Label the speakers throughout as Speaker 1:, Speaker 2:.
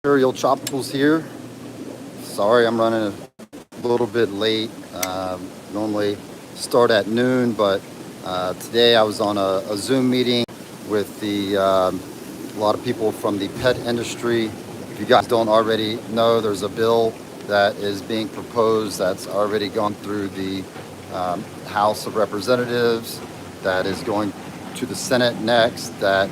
Speaker 1: Imperial Tropicals here. Sorry, I'm running a little bit late. Normally start at noon, but today I was on a Zoom meeting with a lot of people from the pet industry. If you guys don't already know, there's a bill that is being proposed that's already gone through the House of Representatives, that is going to the Senate next, that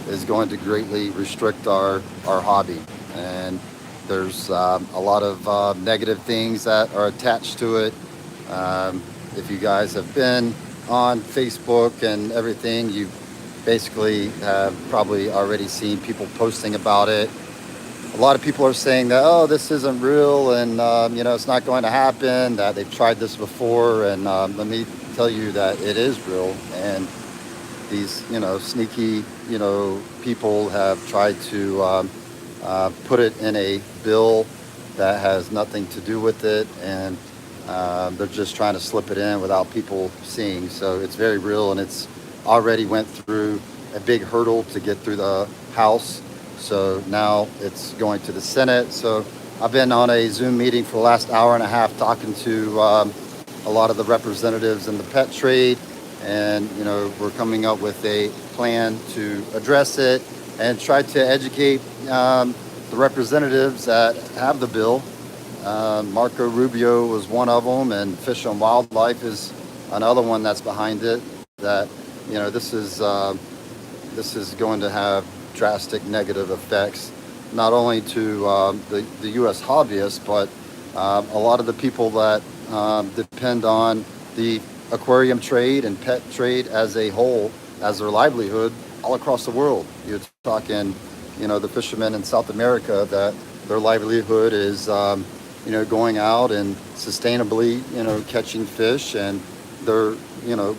Speaker 1: is going to greatly restrict our hobby. And there's a lot of negative things that are attached to it. If you guys have been on Facebook and everything, you basically have probably already seen people posting about it. A lot of people are saying that, oh, this isn't real, and it's not going to happen, that they've tried this before. And let me tell you that it is real. And these, sneaky, people have tried to put it in a bill that has nothing to do with it, and they're just trying to slip it in without people seeing. So it's very real, and it's already went through a big hurdle to get through the House. So now it's going to the Senate. So I've been on a Zoom meeting for the last hour and a half talking to a lot of the representatives in the pet trade, and we're coming up with a plan to address it and try to educate the representatives that have the bill. Marco Rubio was one of them, and Fish and Wildlife is another one that's behind it. That this is going to have drastic negative effects, not only to the U.S. hobbyists, but a lot of the people that depend on the aquarium trade and pet trade as a whole, as their livelihood all across the world. You're talking, the fishermen in South America, that their livelihood is, going out and sustainably, catching fish, and their,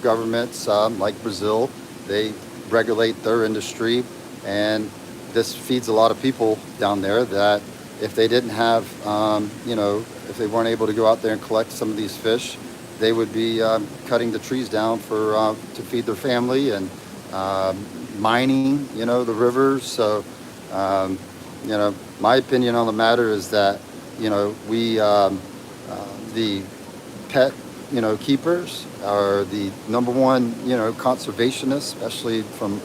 Speaker 1: governments like Brazil, they regulate their industry, and this feeds a lot of people down there that if they didn't have, if they weren't able to go out there and collect some of these fish, they would be cutting the trees down for to feed their family, and mining, the rivers. So, my opinion on the matter is that, we, the pet, keepers are the number one, conservationists, especially from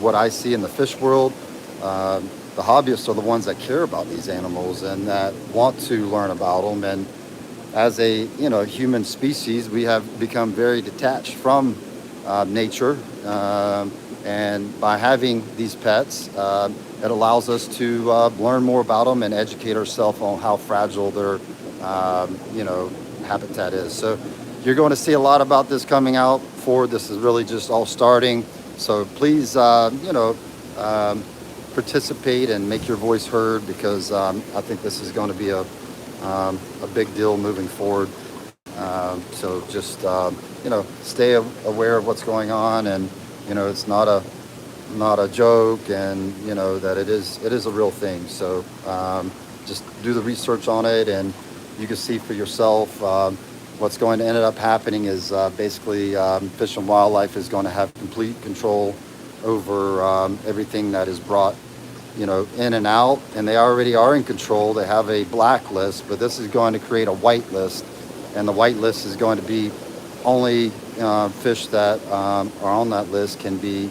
Speaker 1: what I see in the fish world. The hobbyists are the ones that care about these animals and that want to learn about them. And as a, human species, we have become very detached from nature. And by having these pets, it allows us to learn more about them and educate ourselves on how fragile their, habitat is. So you're going to see a lot about this coming out forward. This is really just all starting. So please, participate and make your voice heard, because I think this is going to be a big deal moving forward. So just, stay aware of what's going on, and, it's not a joke, and, that it is a real thing. So just do the research on it, and you can see for yourself. What's going to end up happening is basically Fish and Wildlife is going to have complete control over everything that is brought, in and out, and they already are in control. They have a black list, but this is going to create a white list, and the white list is going to be only fish that are on that list can be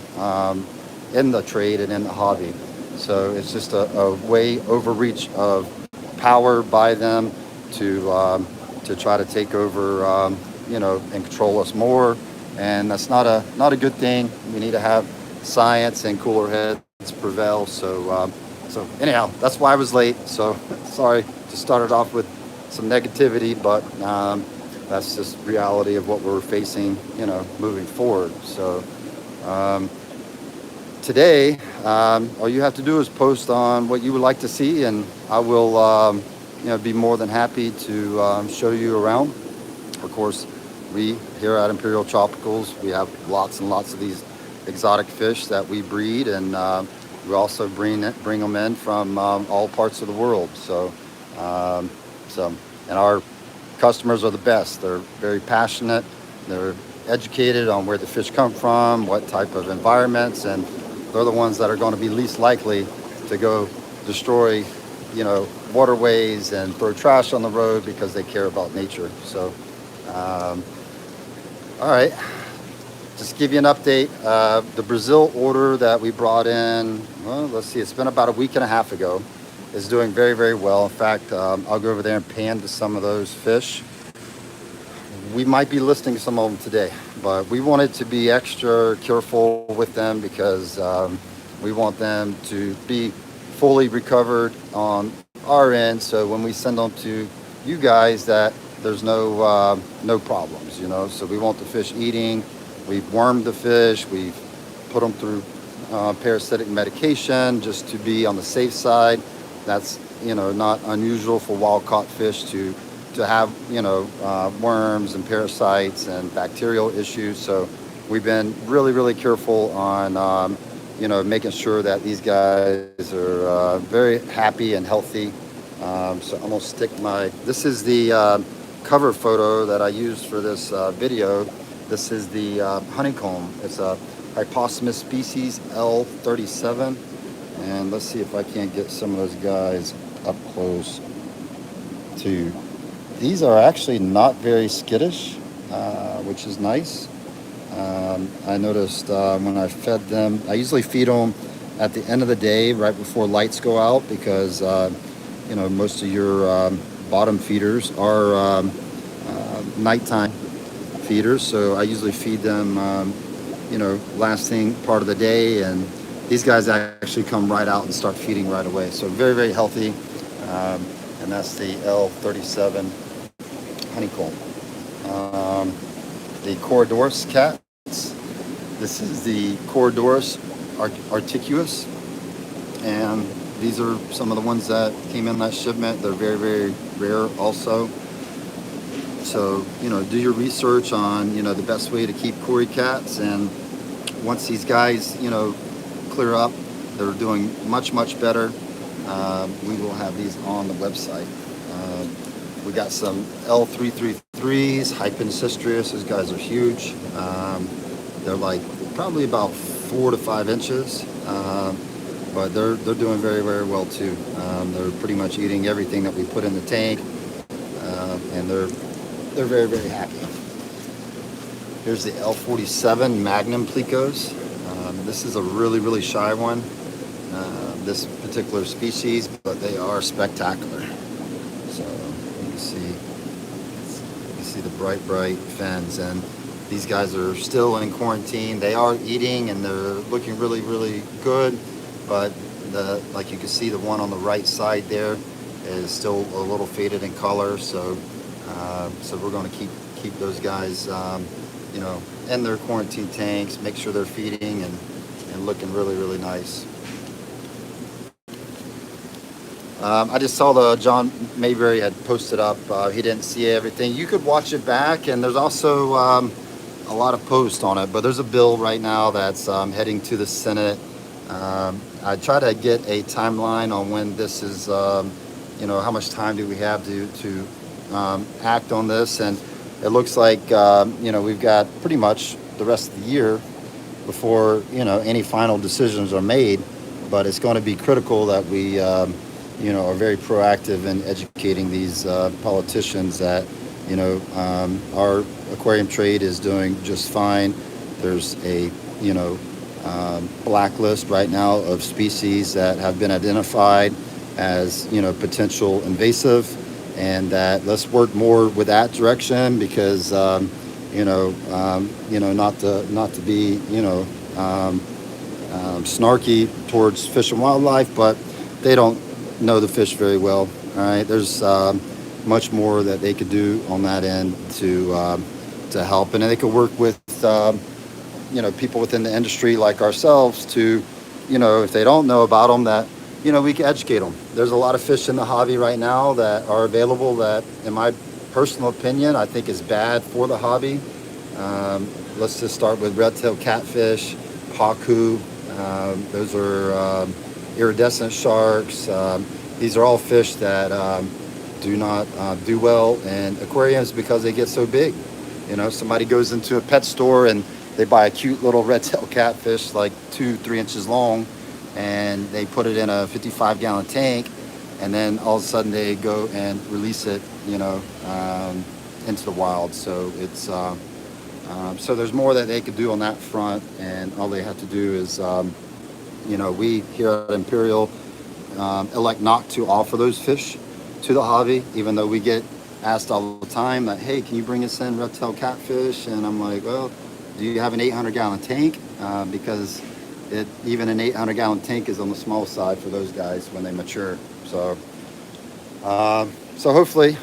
Speaker 1: in the trade and in the hobby. So it's just a way overreach of power by them to try to take over, and control us more, and that's not a good thing. We need to have science and cooler heads prevail. So anyhow, that's why I was late. So sorry to start it off with some negativity, but that's just reality of what we're facing, moving forward. So today, all you have to do is post on what you would like to see, and I will, be more than happy to show you around. Of course, we here at Imperial Tropicals, we have lots and lots of these exotic fish that we breed, and we also bring them in from all parts of the world. So, and our customers are the best. They're very passionate. They're educated on where the fish come from, what type of environments, and they're the ones that are going to be least likely to go destroy waterways and throw trash on the road because they care about nature. So, all right, just give you an update. The Brazil order that we brought in, well, let's see, it's been about a week and a half ago, is doing very, very well. In fact, I'll go over there and pan to some of those fish. We might be listing some of them today, but we wanted to be extra careful with them because we want them to be fully recovered on our end, so when we send them to you guys, that there's no problems, So we want the fish eating. We've wormed the fish. We've put them through parasitic medication just to be on the safe side. That's not unusual for wild caught fish to have worms and parasites and bacterial issues. So we've been really, really careful on making sure that these guys are very happy and healthy. So I'm gonna stick this is the cover photo that I used for this video. This is the honeycomb. It's a hyposamous species, L47. And let's see if I can't get some of those guys up close too. These are actually not very skittish, which is nice. I noticed when I fed them, I usually feed them at the end of the day, right before lights go out, because most of your bottom feeders are nighttime feeders. So I usually feed them, last thing part of the day, and these guys actually come right out and start feeding right away. So very, very healthy. And that's the L37 honeycomb. The Corridorus cats. This is the Corridorus articuus, and these are some of the ones that came in that shipment. They're very, very rare also. So, do your research on, the best way to keep Cory cats. And once these guys, clear up, they're doing much, much better. We will have these on the website. We got some L333s, Hypencistrus. Those guys are huge. They're like probably about 4 to 5 inches, but they're doing very, very well too. They're pretty much eating everything that we put in the tank, and they're very, very happy. Here's the L47 Magnum Plicos. This is a really, really shy one, this particular species, but they are spectacular. So you see the bright fins, and these guys are still in quarantine. They are eating and they're looking really, really good, but like you can see, the one on the right side there is still a little faded in color. So we're going to keep those guys in their quarantine tanks, make sure they're feeding and looking really, really nice. I just saw the John Mayberry had posted up. He didn't see everything. You could watch it back, and there's also a lot of posts on it. But there's a bill right now that's heading to the Senate. I try to get a timeline on when this is, how much time do we have to act on this. And it looks like, we've got pretty much the rest of the year before, any final decisions are made. But it's going to be critical that we are very proactive in educating these politicians that, our aquarium trade is doing just fine. There's a, blacklist right now of species that have been identified as, potential invasive, and that let's work more with that direction because, not to be, snarky towards Fish and Wildlife, but they don't know the fish very well. All right, there's much more that they could do on that end to help, and they could work with people within the industry like ourselves to, if they don't know about them, that we can educate them. There's a lot of fish in the hobby right now that are available that, in my personal opinion, I think is bad for the hobby. Let's just start with red-tail catfish, haku. Those are iridescent sharks. These are all fish that do not do well in aquariums because they get so big. Somebody goes into a pet store and they buy a cute little red-tail catfish like 2-3 inches long, and they put it in a 55-gallon tank, and then all of a sudden they go and release it, into the wild. So it's so there's more that they could do on that front, and all they have to do is, we here at Imperial elect not to offer those fish to the hobby, even though we get asked all the time that, hey, can you bring us in red-tailed catfish? And I'm like, well, do you have an 800-gallon tank? Because even an 800-gallon tank is on the small side for those guys when they mature. So, so hopefully,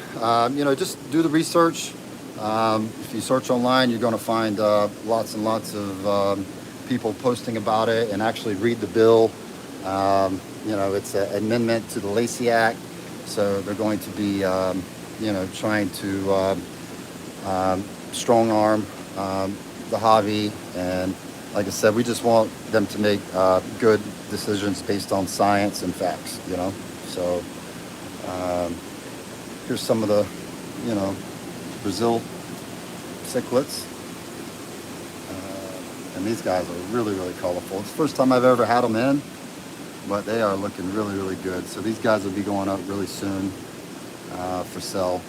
Speaker 1: just do the research. If you search online, you're going to find lots and lots of people posting about it, and actually read the bill. It's an amendment to the Lacey Act, so they're going to be, trying to strong arm the hobby. And like I said, we just want them to make good decisions based on science and facts. So here's some of the, Brazil cichlids. And these guys are really, really colorful. It's the first time I've ever had them in, but they are looking really, really good. So these guys will be going up really soon for sale.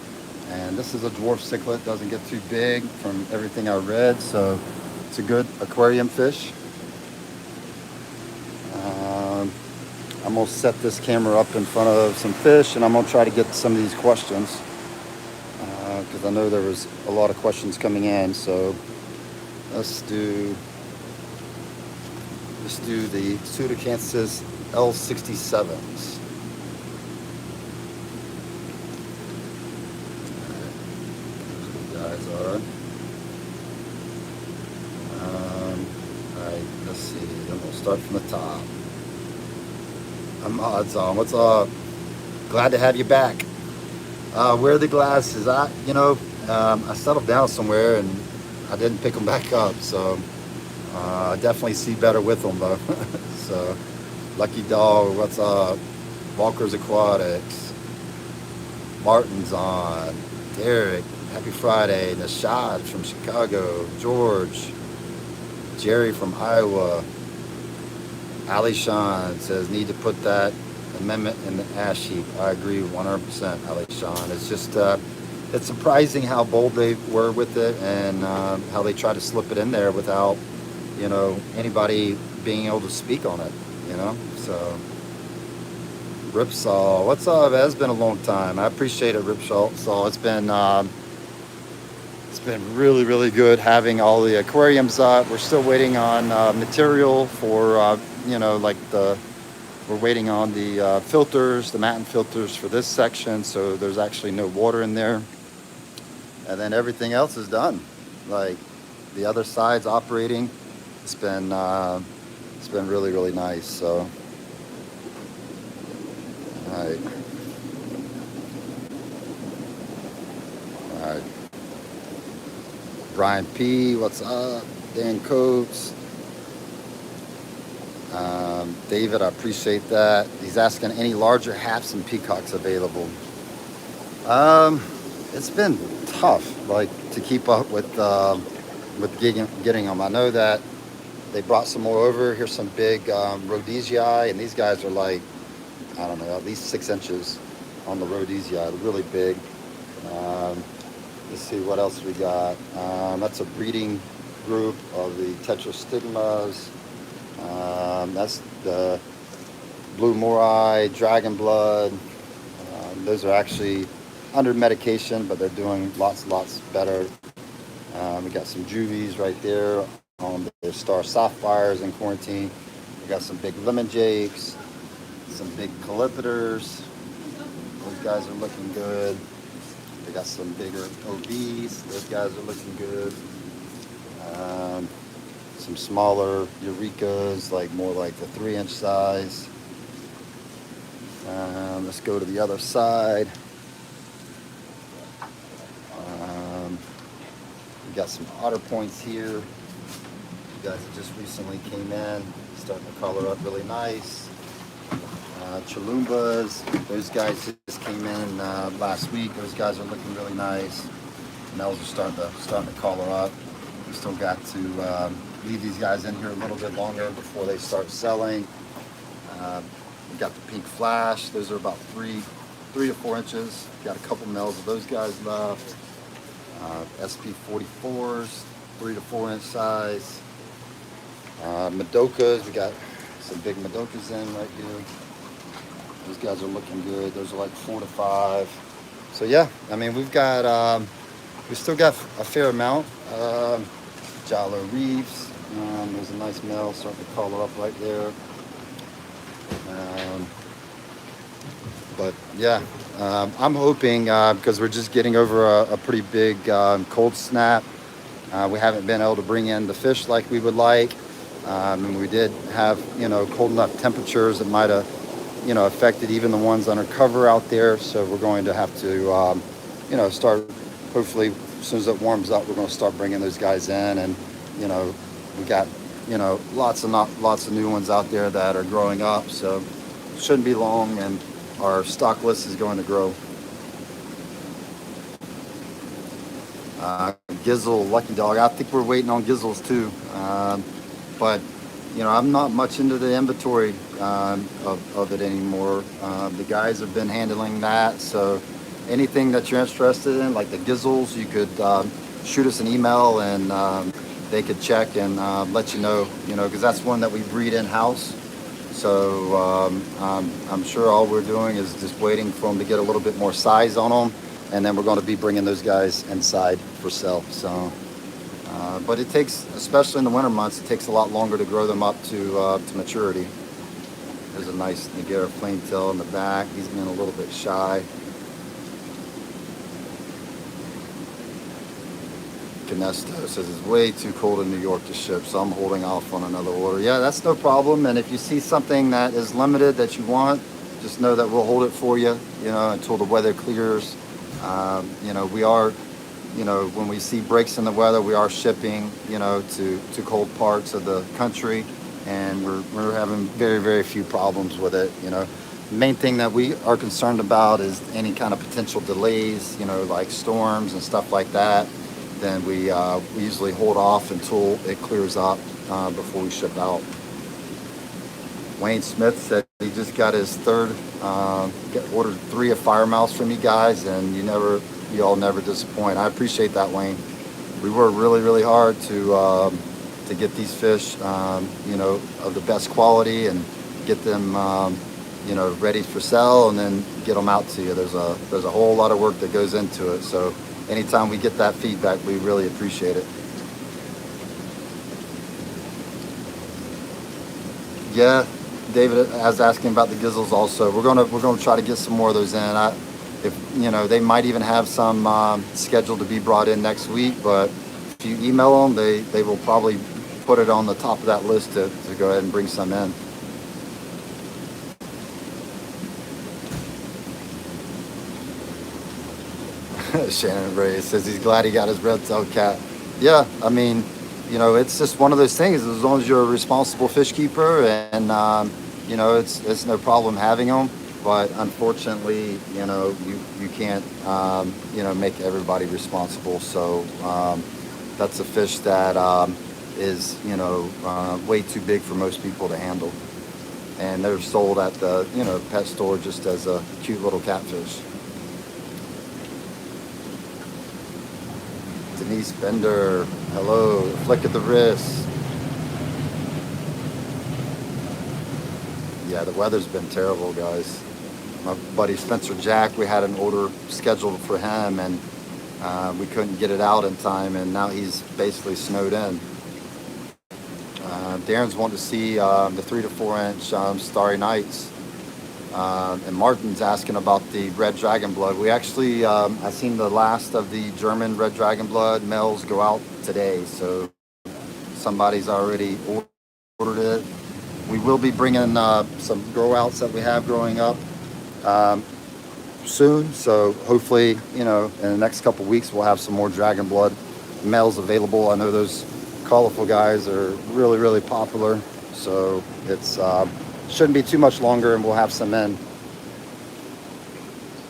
Speaker 1: And this is a dwarf cichlid, doesn't get too big from everything I read, so it's a good aquarium fish. I'm gonna set this camera up in front of some fish, and I'm gonna try to get some of these questions, because I know there was a lot of questions coming in. So let's do the Pseudocanthus L47s. Guys are. Alright, let's see. Then we'll start from the top. I'm Odds On. What's up? Glad to have you back. Where are the glasses? I settled down somewhere and I didn't pick them back up, so I definitely see better with them though. So, Lucky Dog, what's up? Walker's Aquatics. Martin's on. Derek, happy Friday. Nashad from Chicago. George. Jerry from Iowa. Ali Sean says, need to put that amendment in the ash heap. I agree 100%, Ali Sean. It's just, it's surprising how bold they were with it, and how they try to slip it in there without, anybody being able to speak on it, So, Ripsaw, what's up? It's been a long time. I appreciate it, Ripsaw. It's been really, really good having all the aquariums up. We're still waiting on material for, we're waiting on the filters, the matin filters for this section, so there's actually no water in there. And then everything else is done. Like the other side's operating. It's been really, really nice. So, all right. All right. Brian P, what's up? Dan Coates. David, I appreciate that. He's asking, any larger haps and peacocks available? It's been tough, to keep up with getting them. I know that they brought some more over. Here's some big Rhodesii, and these guys are I don't know, at least 6 inches on the Rhodesii. They're really big. Let's see what else we got. That's a breeding group of the Tetrastigmas. That's the Blue Morai, Dragon Blood. Those are actually under medication, but they're doing lots better. We got some juvies right there on the Star Sapphires in quarantine. We got some big lemon jakes, some big calipiters. Those guys are looking good. We got some bigger OBs. Those guys are looking good. Some smaller Eurekas, more like the 3-inch size. Let's go to the other side. We got some otter points here. You guys that just recently came in, starting to color up really nice. Chalumbas, those guys just came in last week. Those guys are looking really nice. And those are starting to color up. We still got to leave these guys in here a little bit longer before they start selling. We got the pink flash. Those are about 3 to 4 inches. Got a couple males of those guys left. SP44s, 3 to 4 inch size. Madokas, we got some big Madokas in right here. Those guys are looking good. Those are like 4 to 5. So yeah, I mean, we still got a fair amount. Jalo Reeves, there's a nice male starting to color up right there. But yeah, I'm hoping, because we're just getting over a pretty big cold snap. We haven't been able to bring in the fish like we would like. And we did have, cold enough temperatures that might have, affected even the ones under cover out there. So we're going to have to, start, hopefully, as soon as it warms up, we're going to start bringing those guys in. And, we got, lots of new ones out there that are growing up. So it shouldn't be long, and our stock list is going to grow. Gizzle, Lucky Dog. I think we're waiting on Gizzles too. But, I'm not much into the inventory of it anymore. The guys have been handling that. So anything that you're interested in, like the Gizzles, you could shoot us an email, and they could check and let you know, because that's one that we breed in-house. So I'm sure all we're doing is just waiting for them to get a little bit more size on them, and then we're going to be bringing those guys inside for sale. So, but it takes, especially in the winter months, it takes a lot longer to grow them up to maturity. There's a nice Nagara Flametail in the back. He's been a little bit shy. Canesto says it's way too cold in New York to ship, so I'm holding off on another order. Yeah, that's no problem. And if you see something that is limited that you want, just know that we'll hold it for you, until the weather clears. We are, when we see breaks in the weather, we are shipping, to cold parts of the country, and we're having very, very few problems with it. The main thing that we are concerned about is any kind of potential delays, like storms and stuff like that. Then we usually hold off until it clears up before we ship out. Wayne Smith said he just got his third, ordered 3 of Fire Mouse from you guys, and you all never disappoint. I appreciate that, Wayne. We work really, really hard to get these fish, of the best quality, and get them, ready for sale, and then get them out to you. There's a whole lot of work that goes into it. So anytime we get that feedback, we really appreciate it. Yeah, David is asking about the Gizzles also. We're gonna try to get some more of those in. They might even have some scheduled to be brought in next week, but if you email them, they will probably put it on the top of that list to go ahead and bring some in. Shannon Ray says he's glad he got his red-tailed cat. Yeah, I mean, it's just one of those things. As long as you're a responsible fish keeper, and it's no problem having them. But unfortunately, you can't make everybody responsible. So that's a fish that is way too big for most people to handle, and they're sold at the pet store just as a cute little catfish. Denise Bender, hello. Flick of the wrist. Yeah, the weather's been terrible, guys. My buddy Spencer Jack, we had an order scheduled for him, and we couldn't get it out in time, and now he's basically snowed in. Darren's wanting to see the 3 to 4 inch Starry Nights. And Martin's asking about the red dragon blood. We actually, I seen the last of the German red dragon blood males go out today, so somebody's already ordered it. We will be bringing some grow outs that we have growing up soon, so hopefully, in the next couple weeks, we'll have some more dragon blood males available. I know those colorful guys are really, really popular, so it's shouldn't be too much longer, and we'll have some in.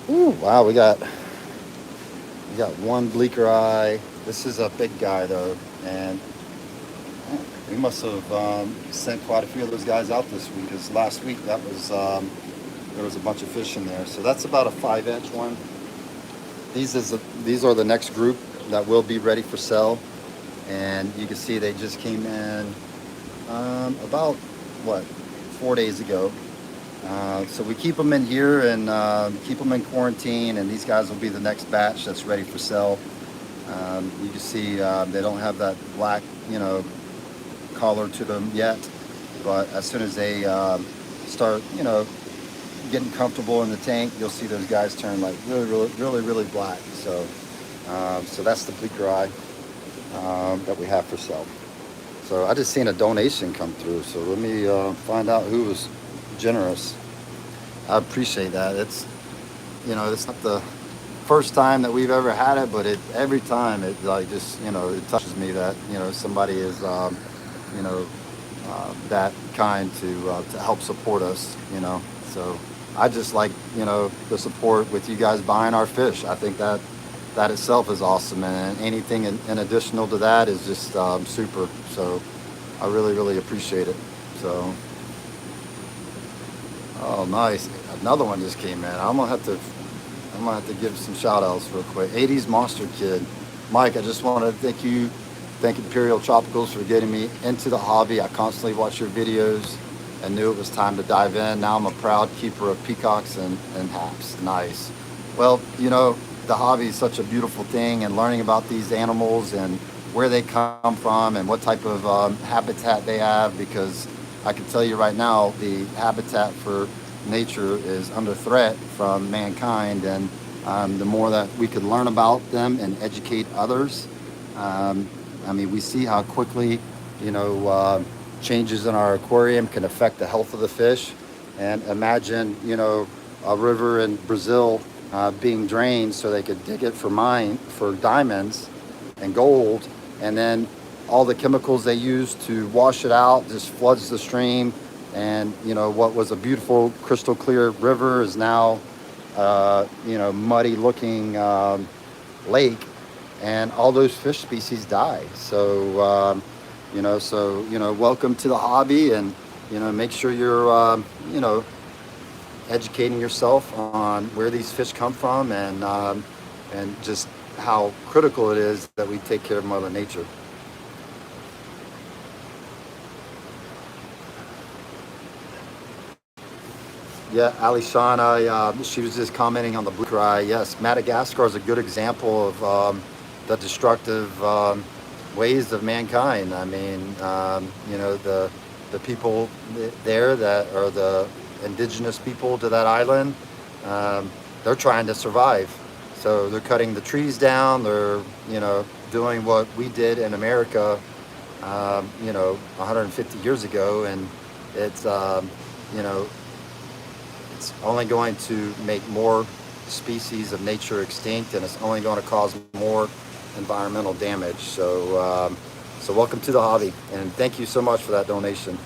Speaker 1: Ooh, wow, we got one bleaker eye. This is a big guy though, and We must have sent quite a few of those guys out this week, because last week that was there was a bunch of fish in there. So that's about a 5-inch one. These are the next group that will be ready for sale, and you can see they just came in about what, 4 days ago. So we keep them in here and keep them in quarantine, and these guys will be the next batch that's ready for sale. You can see they don't have that black, collar to them yet, but as soon as they start, getting comfortable in the tank, you'll see those guys turn like really black. So so that's the bleaker eye that we have for sale. So I just seen a donation come through, so let me find out who was generous. I appreciate that. It's it's not the first time that we've ever had it, but every time it like just it touches me that somebody is that kind to help support us. So I just like the support with you guys buying our fish. I think that itself is awesome, and anything in additional to that is just super. So I really appreciate it. So oh, nice. Another one just came in. I'm gonna have to give some shout outs real quick. 80s Monster Kid. Mike, I just want to thank Imperial Tropicals for getting me into the hobby. I constantly watch your videos and knew it was time to dive in. Now I'm a proud keeper of peacocks and haps. Nice. Well, the hobby is such a beautiful thing, and learning about these animals and where they come from and what type of habitat they have, because I can tell you right now, the habitat for nature is under threat from mankind, and the more that we could learn about them and educate others. I mean, we see how quickly, changes in our aquarium can affect the health of the fish. And imagine, a river in Brazil being drained so they could dig it for diamonds and gold, and then all the chemicals they use to wash it out just floods the stream, and what was a beautiful crystal clear river is now muddy looking lake, and all those fish species die. So welcome to the hobby, and make sure you're educating yourself on where these fish come from, and just how critical it is that we take care of Mother Nature. Yeah, Alishana, she was just commenting on the blue cry. Yes, Madagascar is a good example of the destructive ways of mankind. I mean, the people there that are the indigenous people to that island, they're trying to survive. So they're cutting the trees down. They're, doing what we did in America, 150 years ago, and it's, it's only going to make more species of nature extinct, and it's only going to cause more environmental damage. So, so welcome to the hobby, and thank you so much for that donation.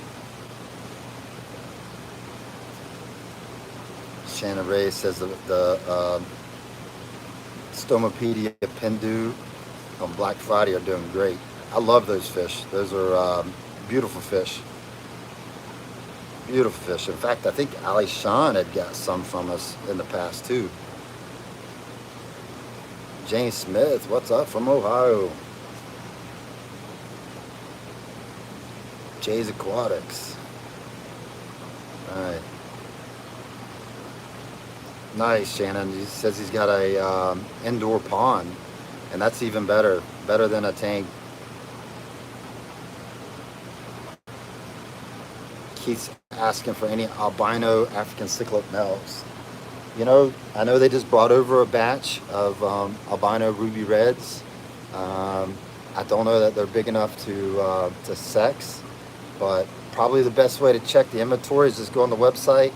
Speaker 1: Shannon Ray says the Stomopedia Pendu on Black Friday are doing great. I love those fish. Those are beautiful fish. Beautiful fish. In fact, I think Ali Sean had got some from us in the past too. Jane Smith, what's up from Ohio? Jay's Aquatics. All right. Nice, Shannon. He says he's got a indoor pond, and that's even better than a tank. Keith's asking for any albino African cichlid males. I know they just brought over a batch of albino ruby reds. I don't know that they're big enough to sex, but probably the best way to check the inventory is just go on the website,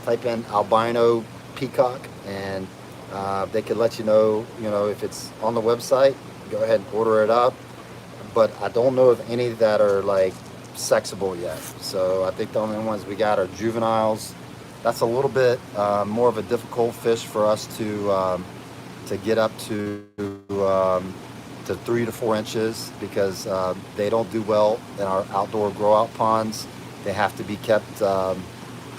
Speaker 1: type in albino peacock, and they can let you know if it's on the website. Go ahead and order it up, but I don't know of any that are like sexable yet. So I think the only ones we got are juveniles. That's a little bit more of a difficult fish for us to get up to to 3 to 4 inches because they don't do well in our outdoor grow out ponds. They have to be kept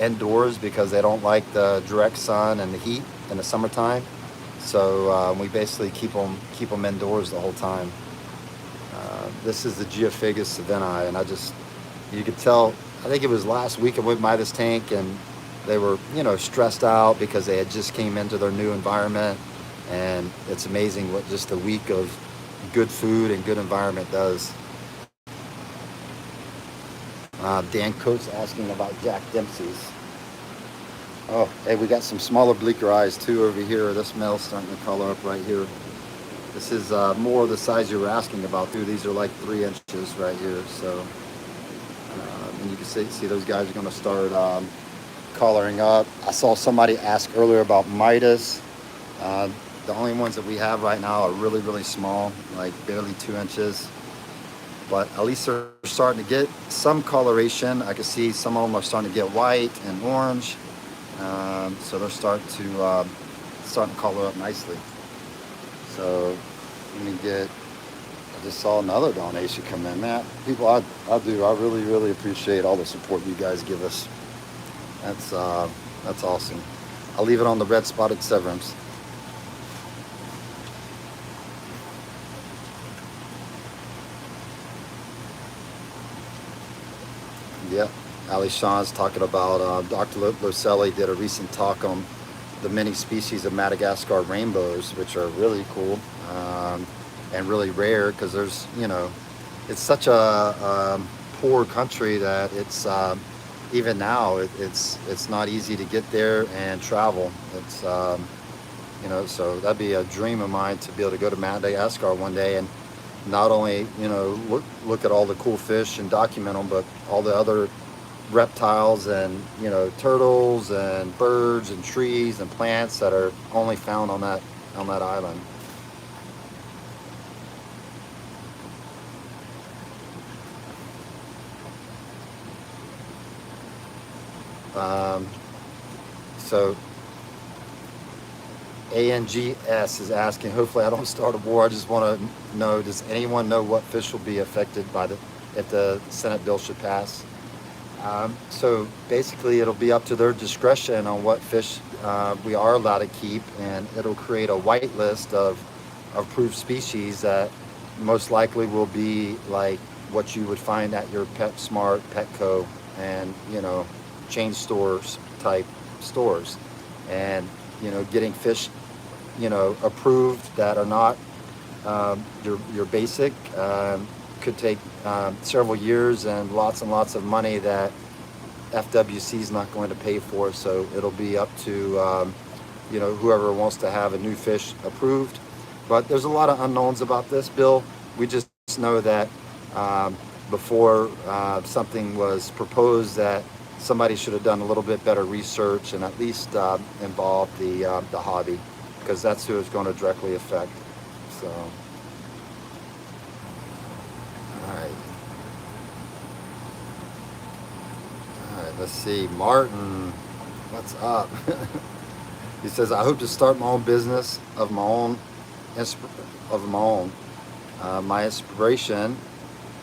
Speaker 1: indoors because they don't like the direct sun and the heat in the summertime. So we basically keep them indoors the whole time. This is the Geophagus savini, and you could tell, I think it was last week I went by this tank and they were, stressed out because they had just came into their new environment. And it's amazing what just a week of good food and good environment does. Dan Coates asking about Jack Dempsey's. Oh, hey, we got some smaller bleaker eyes too over here. This male's starting to color up right here. This is more the size you were asking about too. These are like 3 inches right here. So, and you can see those guys are going to start coloring up. I saw somebody ask earlier about Midas. The only ones that we have right now are really, really small, like barely 2 inches. But at least they're starting to get some coloration. I can see some of them are starting to get white and orange. So they're starting to color up nicely. So let me I just saw another donation come in. Man, people, I really, really appreciate all the support you guys give us. That's awesome. I'll leave it on the red spotted Severums. Yep, Ali Shawn's talking about Dr. Loselli did a recent talk on the many species of Madagascar rainbows, which are really cool and really rare because there's, it's such a poor country that it's even now it's not easy to get there and travel. It's so that'd be a dream of mine to be able to go to Madagascar one day and not only look at all the cool fish and document them, but all the other reptiles and turtles and birds and trees and plants that are only found on that island. So ANGS is asking, hopefully I don't start a war. I just want to know, does anyone know what fish will be affected if the Senate bill should pass? So basically it'll be up to their discretion on what fish we are allowed to keep, and it'll create a white list of approved species that most likely will be like what you would find at your PetSmart, Petco, and chain stores type stores. And getting fish approved that are not your basic could take several years and lots of money that FWC is not going to pay for. So it'll be up to whoever wants to have a new fish approved. But there's a lot of unknowns about this bill. We just know that before something was proposed, that somebody should have done a little bit better research and at least involve the hobby, because that's who it's going to directly affect. So, all right, let's see. Martin, what's up? He says, I hope to start my own business of my own. My inspiration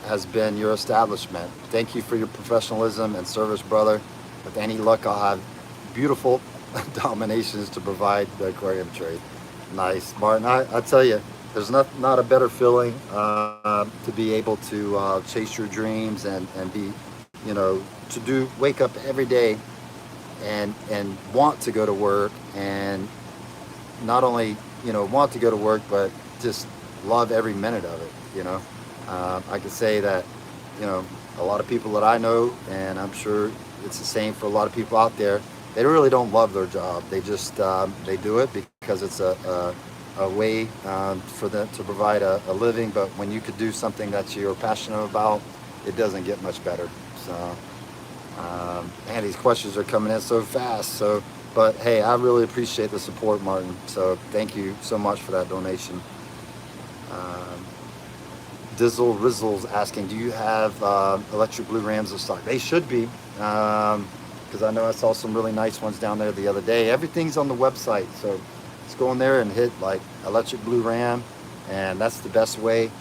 Speaker 1: has been your establishment. Thank you for your professionalism and service, brother. With any luck, I'll have beautiful dominations to provide the aquarium trade. Nice, Martin. I tell you, there's not a better feeling to be able to chase your dreams and be, wake up every day and want to go to work, and not only want to go to work, but just love every minute of it. I could say that, a lot of people that I know, and I'm sure it's the same for a lot of people out there, they really don't love their job. They just, they do it because it's a way for them to provide a living. But when you could do something that you're passionate about, it doesn't get much better. So, and these questions are coming in so fast. So, but hey, I really appreciate the support, Martin. So thank you so much for that donation. Dizzle Rizzle's asking, do you have electric blue rams in stock? They should be, because I know I saw some really nice ones down there the other day. Everything's on the website, so let's go in there and hit like electric blue ram, and that's the best way.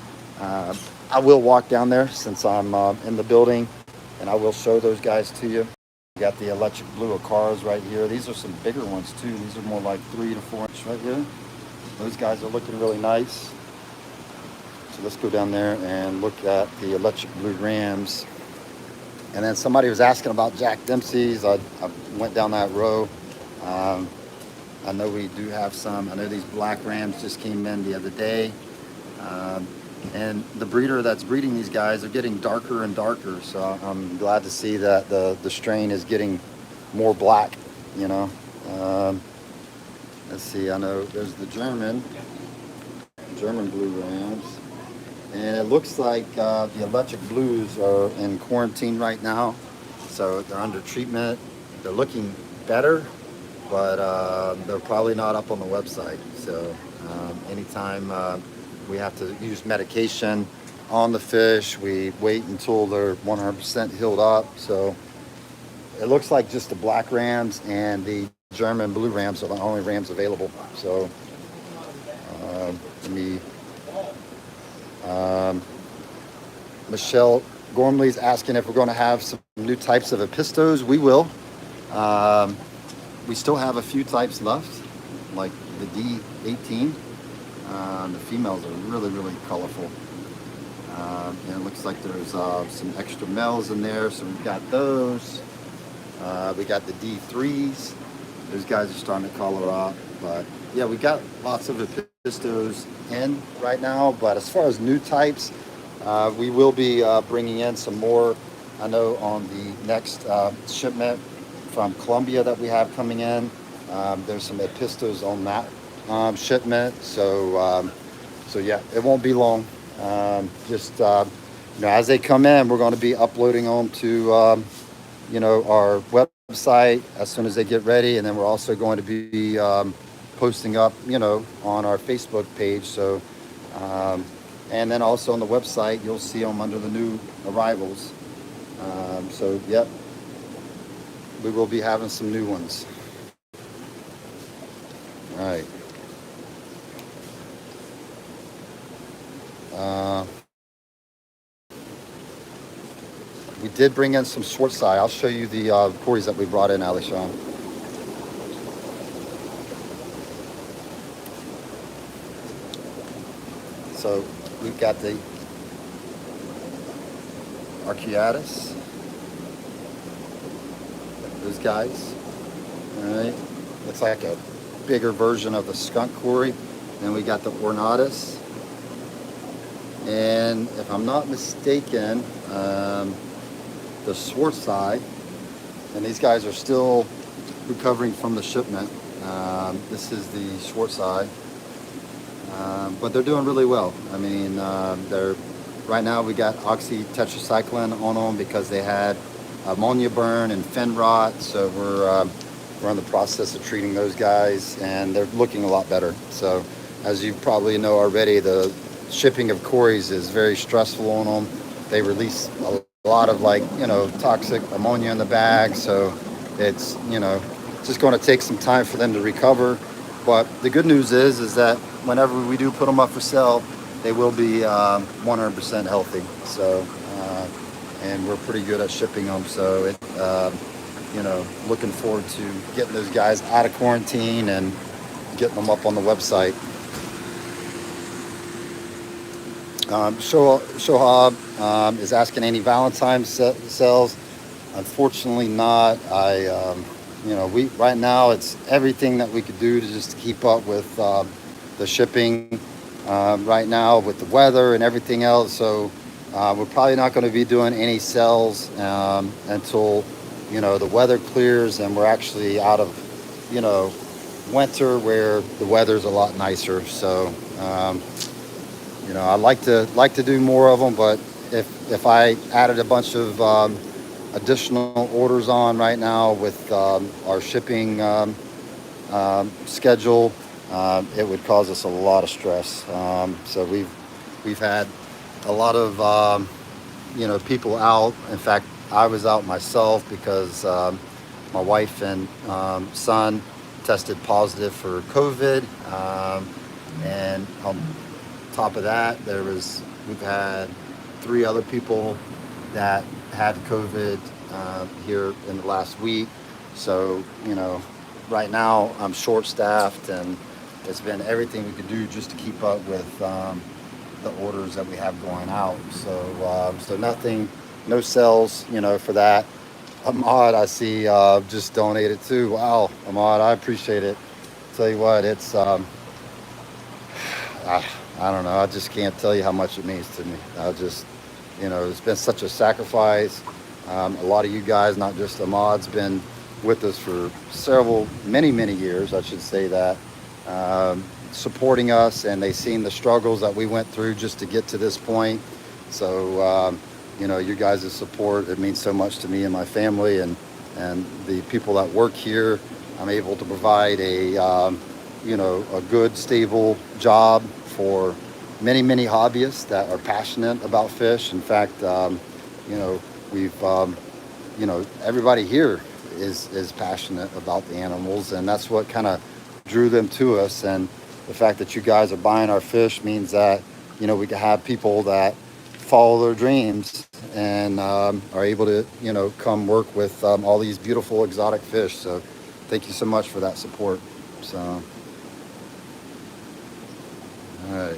Speaker 1: I will walk down there since I'm in the building, and I will show those guys to you. We got the electric blue cars right here. These are some bigger ones too. These are more like 3 to 4 inch right here. Those guys are looking really nice. So let's go down there and look at the electric blue Rams. And then somebody was asking about Jack Dempsey's. I went down that row. I know we do have some. I know these black Rams just came in the other day. And the breeder that's breeding these guys are getting darker and darker. So I'm glad to see that the strain is getting more black, you know. Let's see, I know there's the German blue Rams. And it looks like the electric blues are in quarantine right now. So they're under treatment. They're looking better, but they're probably not up on the website. So anytime we have to use medication on the fish, we wait until they're 100% healed up. So it looks like just the black Rams and the German blue Rams are the only Rams available. So let me... Michelle Gormley's asking if we're going to have some new types of Epistos. We will. We still have a few types left, like the D18. The females are really, really colorful. And it looks like there's some extra males in there, so we've got those. We got the D3s. Those guys are starting to color up, but yeah, we got lots of Epistos in right now. But as far as new types, we will be bringing in some more. I know on the next shipment from Colombia that we have coming in, there's some Epistos on that shipment. So yeah, it won't be long. Just you know, as they come in, we're going to be uploading them to you know, our website as soon as they get ready, and then we're also going to be posting up, you know, on our Facebook page. So and then also on the website, you'll see them under the new arrivals. So yep, we will be having some new ones. All right. We did bring in some short side. I'll show you the Corys that we brought in, Alishan. So we've got the Archaeatus, those guys. All right, looks like a bigger version of the skunk Cory. Then we got the Ornatus, and if I'm not mistaken, the Schwarzseye, and these guys are still recovering from the shipment. This is the Schwarzseye, but they're doing really well. I mean, they're right now we got oxytetracycline on them because they had ammonia burn and fin rot. So we're in the process of treating those guys, and they're looking a lot better. So as you probably know already, the shipping of Corys is very stressful on them. They release a lot of, like, you know, toxic ammonia in the bag, so it's, you know, just going to take some time for them to recover. But the good news is that whenever we do put them up for sale, they will be 100% healthy. So and we're pretty good at shipping them, so it you know, looking forward to getting those guys out of quarantine and getting them up on the website. Shohab is asking any Valentine's sales. Unfortunately not. You know, we right now it's everything that we could do to just keep up with the shipping right now with the weather and everything else. So we're probably not going to be doing any sales until, you know, the weather clears and we're actually out of, you know, winter where the weather's a lot nicer. So you know, I like to do more of them, but if I added a bunch of additional orders on right now with our shipping schedule, it would cause us a lot of stress. So we've had a lot of you know, people out. In fact, I was out myself because my wife and son tested positive for COVID, and top of that, we've had 3 other people that had COVID here in the last week. So, right now I'm short staffed, and it's been everything we could do just to keep up with the orders that we have going out. So nothing, no sales, for that. Ahmad, I see, just donated too. Wow, Ahmad, I appreciate it. Tell you what, it's I don't know. I just can't tell you how much it means to me. It's been such a sacrifice. A lot of you guys, not just Ahmad's, been with us for many years, I should say that, supporting us, and they've seen the struggles that we went through just to get to this point. So, you guys' support, it means so much to me and my family, and the people that work here. I'm able to provide a good, stable job for many hobbyists that are passionate about fish. In fact, we've, everybody here is passionate about the animals, and that's what kind of drew them to us. And the fact that you guys are buying our fish means that, we can have people that follow their dreams and are able to, come work with all these beautiful exotic fish. So thank you so much for that support. So, all right.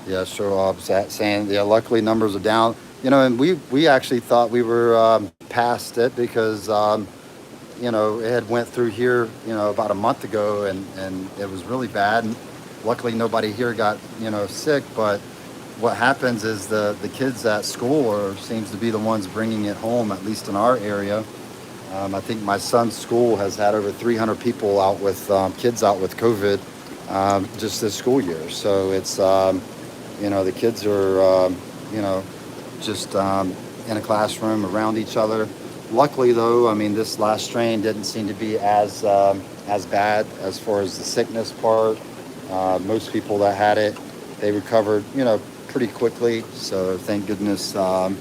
Speaker 1: Yeah, sure. Saying, yeah, luckily numbers are down. And we actually thought we were past it because, it had went through here, about a month ago, and it was really bad. And luckily nobody here got, sick. But what happens is the kids at school seems to be the ones bringing it home, at least in our area. I think my son's school has had over 300 people out with kids out with COVID just this school year. So it's, the kids are, just in a classroom around each other. Luckily, though, this last strain didn't seem to be as bad as far as the sickness part. Most people that had it, they recovered, pretty quickly. So thank goodness, and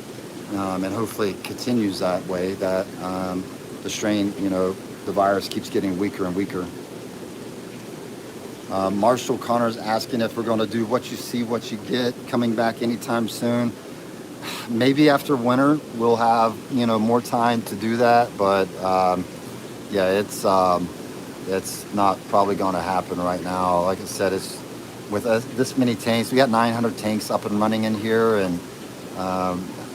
Speaker 1: hopefully it continues that way, that the strain, the virus keeps getting weaker and weaker. Marshall Connor's asking if we're going to do What You See, What You Get coming back anytime soon. Maybe after winter we'll have more time to do that, but yeah, it's not probably going to happen right now. Like I said, it's with this many tanks. We got 900 tanks up and running in here, and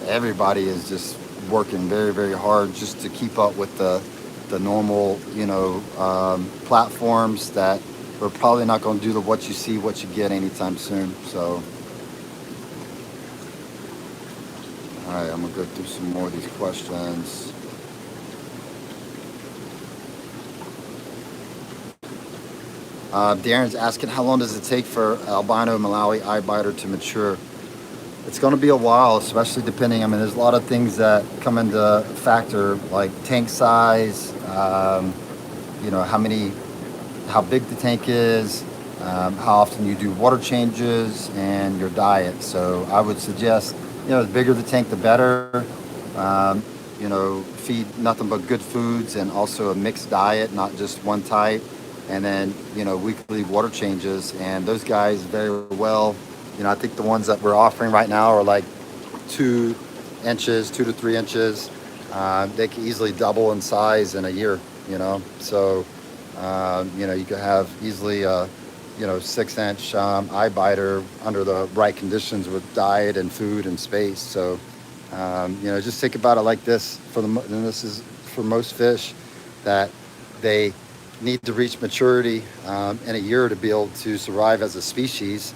Speaker 1: everybody is just working very hard just to keep up with the normal platforms that we're probably not going to do the What You See, What You Get anytime soon. So, all right, I'm going to go through some more of these questions. Darren's asking, how long does it take for albino Malawi eye biter to mature? It's going to be a while, especially depending. There's a lot of things that come into factor, like tank size, how big the tank is, how often you do water changes, and your diet. So I would suggest, the bigger the tank, the better. Feed nothing but good foods and also a mixed diet, not just one type. And then, weekly water changes. And those guys very well, I think the ones that we're offering right now are like 2 inches, 2 to 3 inches. They can easily double in size in a year, So, you could have easily a, 6-inch eye biter under the right conditions with diet and food and space. So, just think about it like this. And this is for most fish, that they need to reach maturity in a year to be able to survive as a species.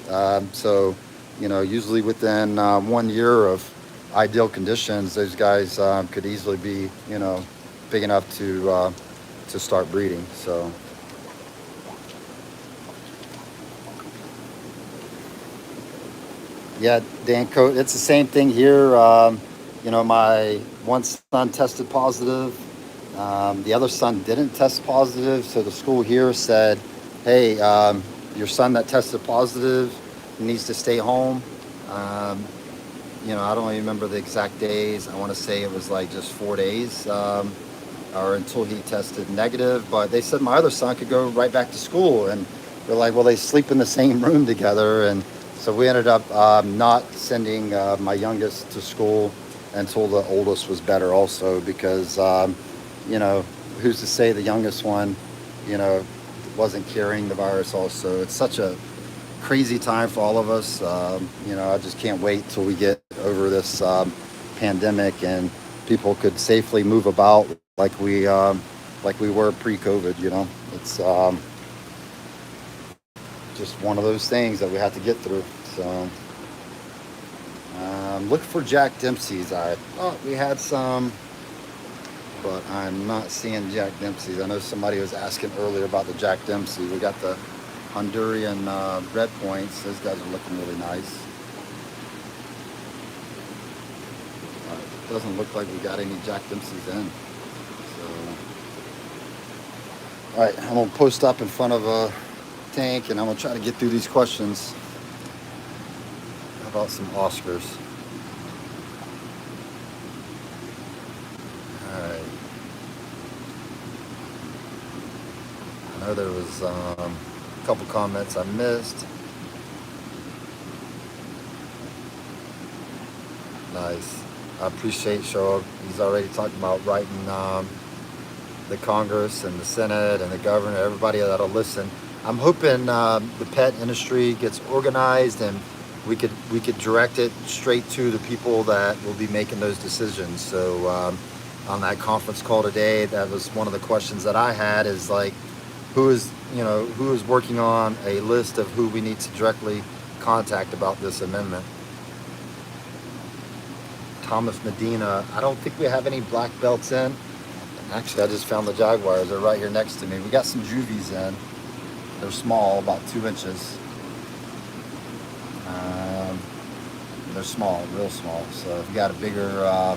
Speaker 1: So, usually within 1 year of ideal conditions, those guys could easily be, big enough to start breeding. So, yeah, Dan Coat, it's the same thing here. My one son tested positive. The other son didn't test positive, so the school here said, hey, your son that tested positive needs to stay home. I don't even remember the exact days. I want to say it was like just 4 days or until he tested negative. But they said my other son could go right back to school, and we're like, well, they sleep in the same room together. And so we ended up not sending my youngest to school until the oldest was better also, because you know, who's to say the youngest one, you know, wasn't carrying the virus also. It's such a crazy time for all of us. You know, I just can't wait till we get over this pandemic and people could safely move about like we were pre-COVID. You know, it's just one of those things that we have to get through. So look for Jack Dempsey's. I thought we had some, but I'm not seeing Jack Dempsey's. I know somebody was asking earlier about the Jack Dempsey. We got the Honduran red points. Those guys are looking really nice. It doesn't look like we got any Jack Dempsey's in. So, all right, I'm gonna post up in front of a tank, and I'm gonna try to get through these questions. How about some Oscars? All right. I know there was a couple comments I missed. Nice. I appreciate Shoaib. He's already talking about writing the Congress and the Senate and the governor, everybody that'll listen. I'm hoping the pet industry gets organized and we could direct it straight to the people that will be making those decisions. So on that conference call today, that was one of the questions that I had, is like, who is working on a list of who we need to directly contact about this amendment. Thomas Medina, I don't think we have any black belts in. Actually, I just found the Jaguars. They're right here next to me. We got some Juvies in. They're small, about 2 inches. They're small, real small. So if you got a bigger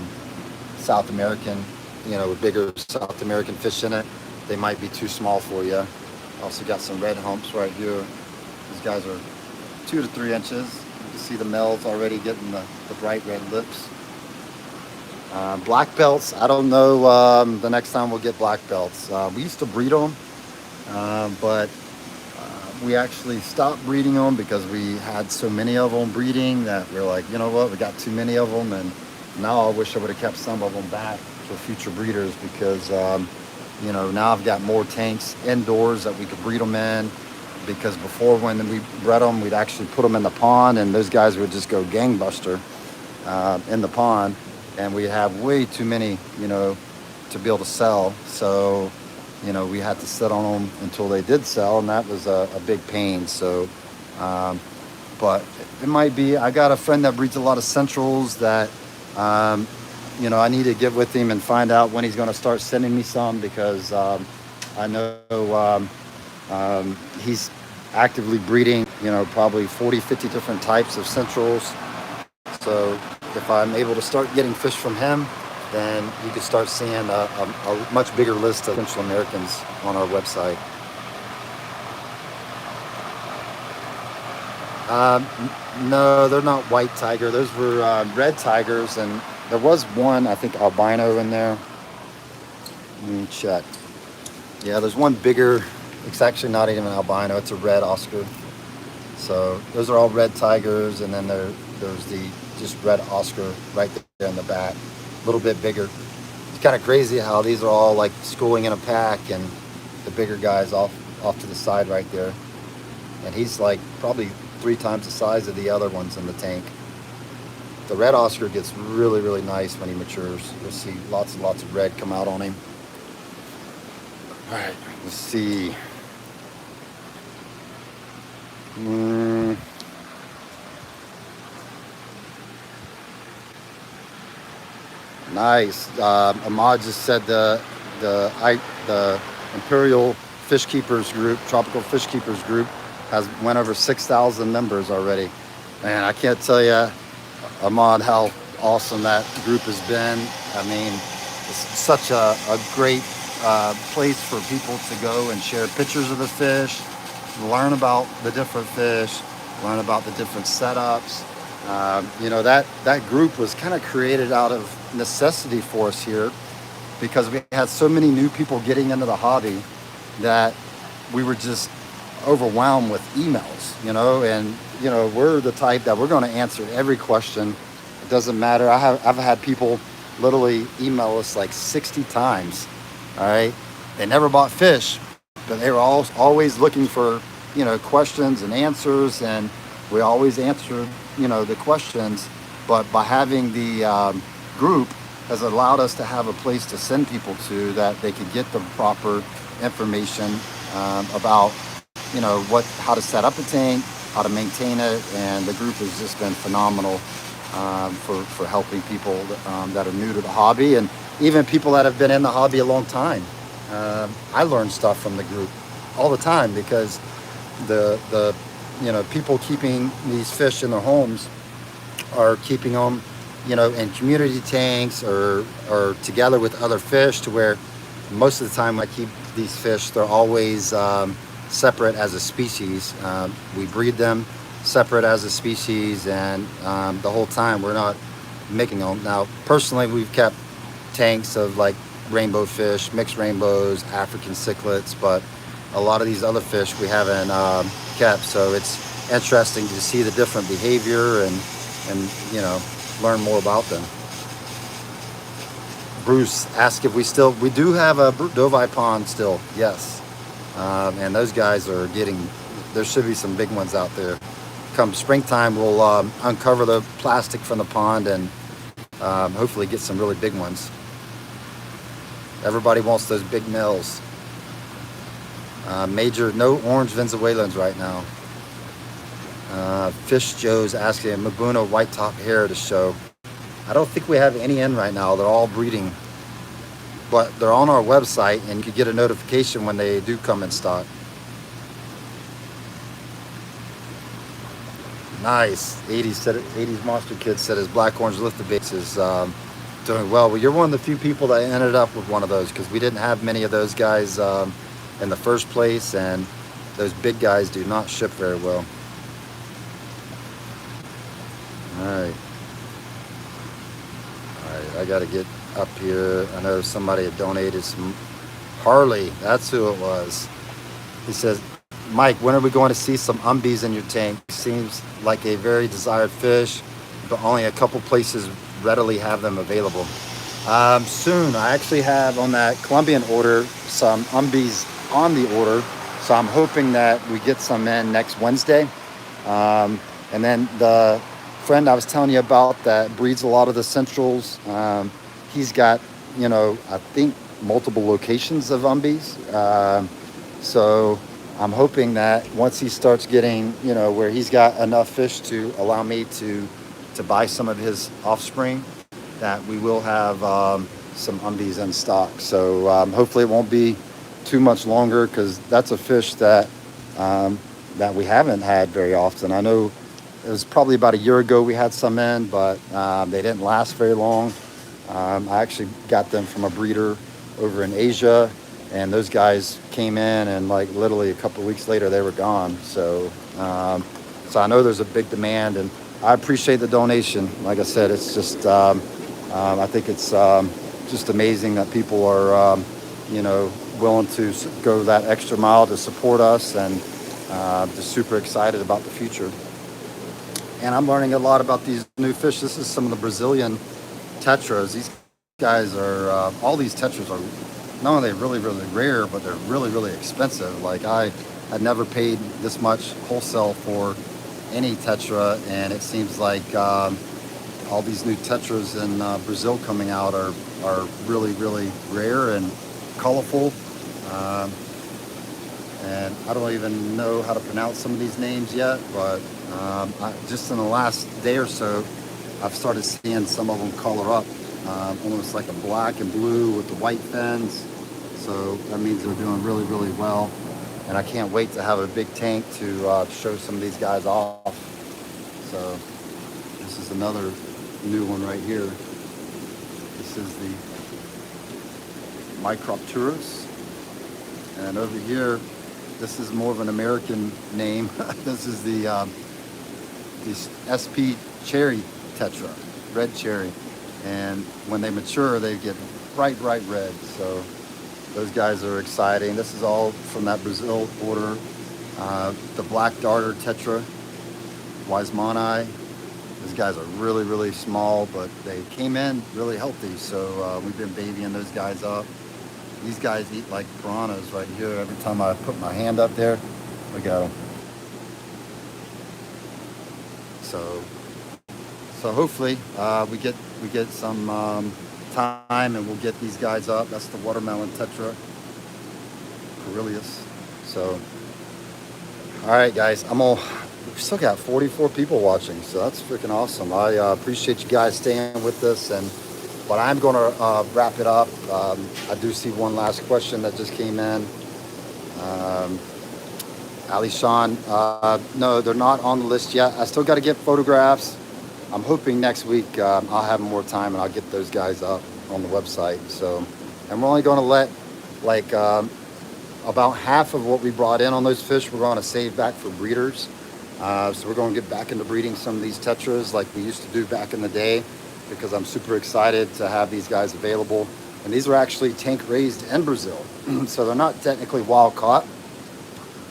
Speaker 1: South American, with bigger South American fish in it, they might be too small for you. Also got some red humps right here. These guys are 2 to 3 inches. You can see the males already getting the bright red lips. Black belts, I don't know the next time we'll get black belts. We used to breed them, but we actually stopped breeding them because we had so many of them breeding that we're like, you know what, we got too many of them, and now I wish I would have kept some of them back for future breeders, because now I've got more tanks indoors that we could breed them in, because before, when we bred them, we'd actually put them in the pond and those guys would just go gangbuster in the pond. And we have way too many, to be able to sell. So, we had to sit on them until they did sell, and that was a big pain. So, but it might be, I got a friend that breeds a lot of Centrals that, I need to get with him and find out when he's going to start sending me some, because I know he's actively breeding, probably 40, 50 different types of Centrals. So if I'm able to start getting fish from him, then you could start seeing a much bigger list of Central Americans on our website. No, they're not white tiger. Those were red tigers, and there was one, I think, albino in there. Let me check. Yeah, there's one bigger. It's actually not even an albino. It's a red Oscar. So those are all red tigers, and then there's the just red Oscar right there in the back, a little bit bigger. It's kind of crazy how these are all like schooling in a pack, and the bigger guy's off to the side right there. And he's like probably 3 times the size of the other ones in the tank. The red Oscar gets really, really nice when he matures. You'll see lots and lots of red come out on him. All right, let's see. Nice. Ahmad just said the Imperial Fish Keepers Group, Tropical Fish Keepers Group, went over 6,000 members already. Man, I can't tell you, Ahmad, how awesome that group has been. I mean, it's such a great place for people to go and share pictures of the fish, learn about the different fish, learn about the different setups. That group was kind of created out of necessity for us here. because we had so many new people getting into the hobby that we were just overwhelmed with emails, and we're the type that we're going to answer every question. It doesn't matter. I've had people literally email us like 60 times. All right, they never bought fish, but they were always looking for questions and answers, and we always answered the questions. But by having the group has allowed us to have a place to send people to that they could get the proper information about how to set up a tank, how to maintain it, and the group has just been phenomenal for helping people that are new to the hobby, and even people that have been in the hobby a long time. I learn stuff from the group all the time because the people keeping these fish in their homes are keeping them in community tanks or together with other fish, to where most of the time I keep these fish, they're always separate as a species. We breed them separate as a species, and the whole time we're not making them. Now, personally, we've kept tanks of like rainbow fish, mixed rainbows, African cichlids, but a lot of these other fish we haven't kept. So it's interesting to see the different behavior and learn more about them. Bruce asked if we do have a Dovai pond still. Yes. And those guys are there should be some big ones out there. Come springtime, we'll uncover the plastic from the pond and hopefully get some really big ones. Everybody wants those big males. No orange Venezuelans right now. Fish Joe's asking, Mabuna white top hair to show. I don't think we have any in right now. They're all breeding. But they're on our website, and you can get a notification when they do come in stock. Nice. 80s Monster Kid said his black orange lifter baits is doing well. Well, you're one of the few people that ended up with one of those, because we didn't have many of those guys in the first place, and those big guys do not ship very well. All right, I got to get up here. I know somebody had donated some. Harley, that's who it was. He says, Mike, when are we going to see some umbies in your tank? Seems like a very desired fish, but only a couple places readily have them available. Soon. I actually have on that Colombian order some umbies on the order, so I'm hoping that we get some in next Wednesday. And then the friend I was telling you about that breeds a lot of the centrals, he's got, I think multiple locations of umbies. So I'm hoping that once he starts getting, where he's got enough fish to allow me to buy some of his offspring, that we will have some umbies in stock. So hopefully it won't be too much longer, because that's a fish that we haven't had very often. I know it was probably about a year ago we had some in, but they didn't last very long. I actually got them from a breeder over in Asia, and those guys came in, and like literally a couple of weeks later they were gone. So I know there's a big demand, and I appreciate the donation. Like I said, it's just I think it's just amazing that people are willing to go that extra mile to support us, and just super excited about the future. And I'm learning a lot about these new fish. This is some of the Brazilian Tetras. These guys are, all these Tetras are not only really, really rare, but they're really, really expensive. Like I had never paid this much wholesale for any Tetra, and it seems like all these new Tetras in Brazil coming out are really, really rare and colorful. And I don't even know how to pronounce some of these names yet, but just in the last day or so, I've started seeing some of them color up, almost like a black and blue with the white fins. So that means they're doing really, really well. And I can't wait to have a big tank to show some of these guys off. So this is another new one right here. This is the Micropterus. And over here, this is more of an American name. This is the SP cherry tetra, red cherry. And when they mature, they get bright red. So those guys are exciting. This is all from that Brazil order. The black darter Tetra Weismannii. Those guys are really small, but they came in really healthy. So we've been babying those guys up. These guys eat like piranhas right here. Every time I put my hand up there, look at them. So hopefully we get some time and we'll get these guys up. That's the watermelon Tetra Carillius. So all right, guys, we've still got 44 people watching, so that's freaking awesome. I appreciate you guys staying with us, but I'm going to wrap it up. I do see one last question that just came in. Ali Sean, no, they're not on the list yet. I still got to get photographs. I'm hoping next week I'll have more time and I'll get those guys up on the website. So, and we're only going to let like about half of what we brought in on those fish, we're going to save back for breeders. So we're going to get back into breeding some of these tetras like we used to do back in the day, because I'm super excited to have these guys available. And these are actually tank raised in Brazil. So they're not technically wild caught.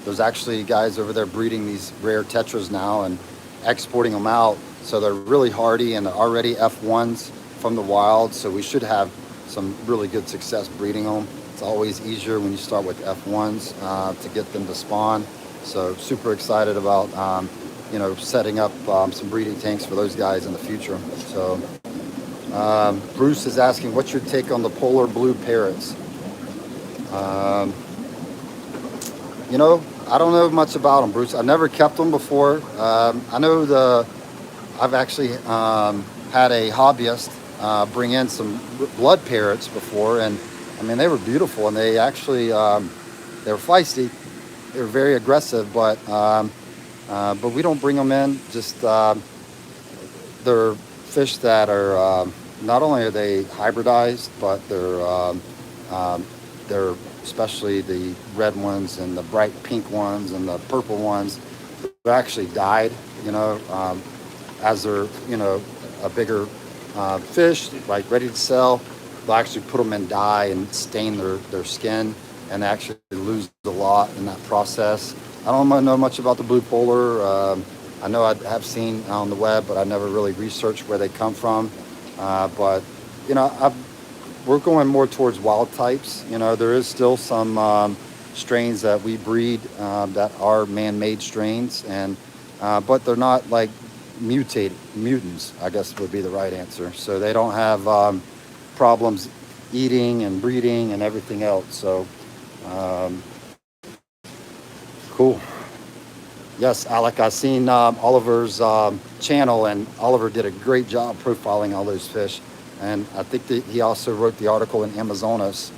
Speaker 1: There's actually guys over there breeding these rare tetras now and exporting them out. So they're really hardy and they're already F1s from the wild. So we should have some really good success breeding them. It's always easier when you start with F1s to get them to spawn. So super excited about, setting up some breeding tanks for those guys in the future. So Bruce is asking, what's your take on the polar blue parrots? I don't know much about them, Bruce. I've never kept them before. I know I've actually had a hobbyist bring in some blood parrots before, and I mean, they were beautiful, and they actually, they were feisty. They were very aggressive, but we don't bring them in. Just they're fish that are, not only are they hybridized, but they're especially the red ones and the bright pink ones and the purple ones, they're actually dyed, as they're, a bigger fish, like ready to sell. They'll actually put them in dye and stain their skin, and actually lose a lot in that process. I don't know much about the blue polar. I know I have seen on the web, but I never really researched where they come from. But we're going more towards wild types. There is still some strains that we breed that are man-made strains, but they're not like mutants, I guess would be the right answer. So they don't have problems eating and breeding and everything else. So cool. Yes, Alec, I've seen Oliver's channel, and Oliver did a great job profiling all those fish. And I think that he also wrote the article in Amazonas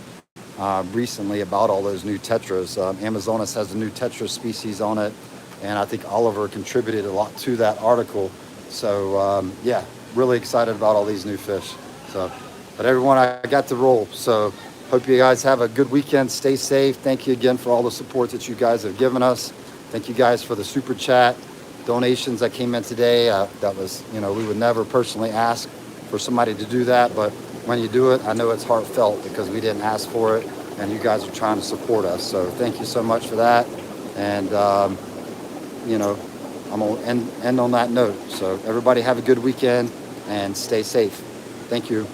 Speaker 1: recently about all those new tetras. Amazonas has a new tetra species on it, and I think Oliver contributed a lot to that article. So yeah, really excited about all these new fish. So, but everyone, I got to roll. So hope you guys have a good weekend. Stay safe. Thank you again for all the support that you guys have given us. Thank you guys for the super chat donations that came in today. That was, we would never personally ask for somebody to do that, but when you do it, I know it's heartfelt because we didn't ask for it, and you guys are trying to support us. So thank you so much for that. And I'm gonna end on that note. So everybody have a good weekend and stay safe. Thank you.